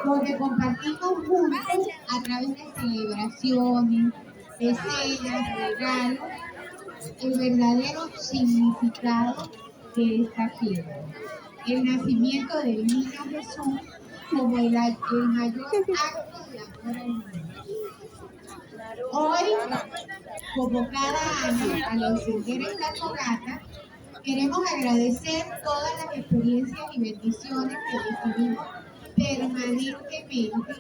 donde compartimos juntos a través de celebraciones, de cenas, regalos, el verdadero significado de esta fiesta. El nacimiento del niño Jesús como el mayor acto de amor al mundo. Hoy, como cada año, al encender esta fogata, queremos agradecer todas las experiencias y bendiciones que recibimos permanentemente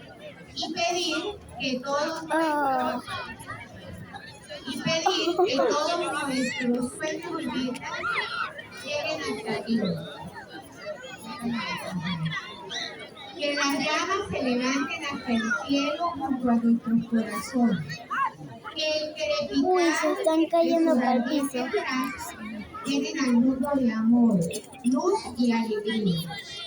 y pedir que todos nuestros sueños y metas lleguen hasta Dios. Que las llamas se levanten hasta el cielo junto a nuestros corazones. Que el crepitar se están cayendo de para el sus piso. ardientes lleguen al mundo de amor, luz y alegría.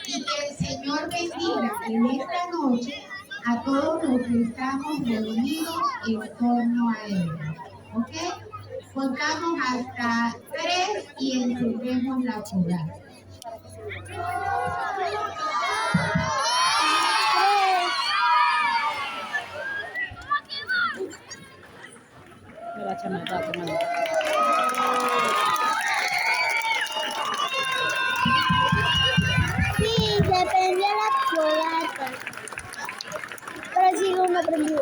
Y que el Señor bendiga en esta noche a todos los que estamos reunidos en torno a Él. ¿Ok? Contamos hasta 3 y encendemos la fogata. Sí, se prendió la fogata. Pero sigo no prendido.